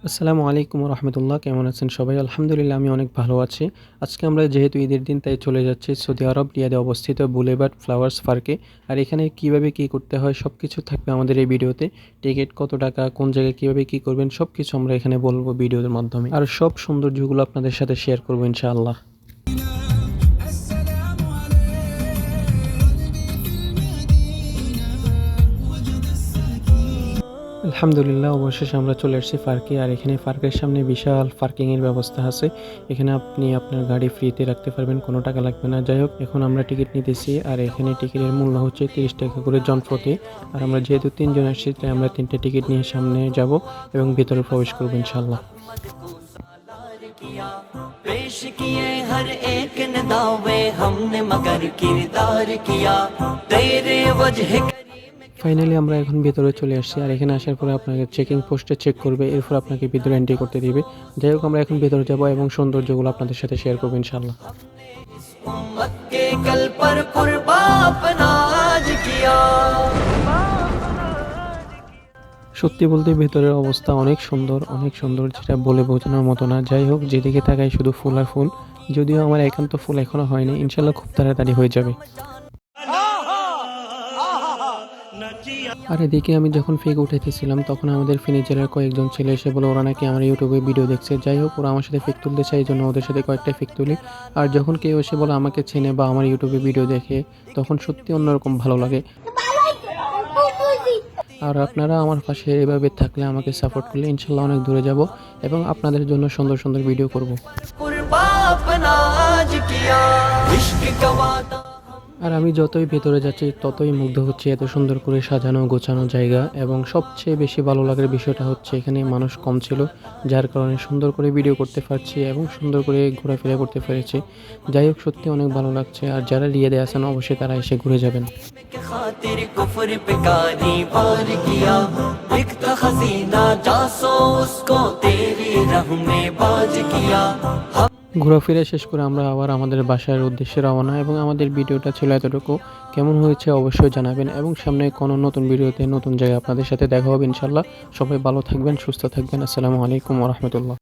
আসসালামু আলাইকুম রহমতুল্লাহ, কেমন আছেন সবাই? আলহামদুলিল্লাহ, আমি অনেক ভালো আছি। আজকে আমরা যেহেতু ঈদের দিন তাই চলে যাচ্ছি সৌদি আরব রিয়াদে অবস্থিত বুলেভার্ড ফ্লাওয়ার্স পার্কে। আর এখানে কিভাবে কি করতে হয় সব কিছু থাকবে আমাদের এই ভিডিওতে। টিকিট কত টাকা, কোন জায়গায় কিভাবে কি করবেন সব কিছু আমরা এখানে বলবো ভিডিওর মাধ্যমে, আর সব সৌন্দর্যগুলো আপনাদের সাথে শেয়ার করবো ইনশাআল্লাহ। আলহামদুলিল্লাহ, অবশেষে আমরা চলে আসছি পার্কে। আর এখানে পার্কের সামনে বিশাল পার্কিংয়ের ব্যবস্থা আছে। এখানে আপনি আপনার গাড়ি ফ্রিতে রাখতে পারবেন, কোনো টাকা লাগবে না। যাই হোক, এখন আমরা টিকিট নিতেছি। আর এখানে টিকিটের মূল্য হচ্ছে 30 টাকা করে জন প্রতি। আর আমরা যেহেতু 3 জন আসছি তাই আমরা 3টে টিকিট নিয়ে সামনে যাব এবং ভিতরে প্রবেশ করবো ইনশাআল্লাহ। पेश किए हर एक ने दावे हमने मगर किरदार किया तेरे वजह। ফাইনালি আমরা এখন ভেতরে চলে আসছি। আর এখানে আসার পরে আপনাকে চেকিং পোস্টে চেক করবে, এরপর আপনাকে ভিতরে এন্ট্রি করতে দিবে। যাই হোক, আমরা এখন ভেতরে যাব এবং সৌন্দর্যগুলো আপনাদের সাথে শেয়ার করবো ইনশাআল্লাহ। সত্যি বলতে ভেতরের অবস্থা অনেক সুন্দর, অনেক সুন্দর, যেটা বলে বোঝানোর মতো না। যাই হোক, যেদিকে তাকাই শুধু ফুল আর ফুল। যদিও আমার একান্ত ফুল এখনো হয়নি, ইনশাআল্লাহ খুব তাড়াতাড়ি হয়ে যাবে। আর এদিকে আমি যখন ফেক উঠাইতেছিলাম তখন আমাদের ফিনিচারের কয়েকজন ছেলে এসে বলে ওরা নাকি আমার ইউটিউবে ভিডিও দেখছে। যাই হোক, ওরা আমার সাথে ফেক তুলতে চাই, এই জন্য ওদের সাথে কয়েকটা ফেক তুলি। আর যখন কেউ এসে বলে আমাকে চেনে বা আমার ইউটিউবে ভিডিও দেখে, তখন সত্যি অন্যরকম ভালো লাগে। আর আপনারা আমার পাশে এভাবে থাকলে, আমাকে সাপোর্ট করলে ইনশাল্লাহ অনেক দূরে যাব এবং আপনাদের জন্য সুন্দর সুন্দর ভিডিও করব। আর আমি যতই ভেতরে যাচ্ছি ততই মুগ্ধ হচ্ছে, এত সুন্দর করে সাজানো গোছানো জায়গা। এবং সবচেয়ে বেশি ভালো লাগার বিষয়টা হচ্ছে এখানে মানুষ কম ছিল, যার কারণে সুন্দর করে ভিডিও করতে পারছি এবং সুন্দর করে ঘোরাফেরা করতে পেরেছি। যাই হোক, সত্যি অনেক ভালো লাগছে। আর যারা রিয়াদে আছেন অবশ্যই তারা এসে ঘুরে যাবেন। ঘোরাফেরা শেষ করে আমরা আবার আমাদের বাসার উদ্দেশ্যে রওনা। এবং আমাদের ভিডিওটা ছিল এতটুকু। কেমন হয়েছে অবশ্যই জানাবেন এবং সামনে কোনো নতুন ভিডিওতে নতুন জায়গায় আপনাদের সাথে দেখা হবে ইনশাল্লাহ। সবাই ভালো থাকবেন, সুস্থ থাকবেন। আসসালামু আলাইকুম ওয়া রাহমাতুল্লাহ।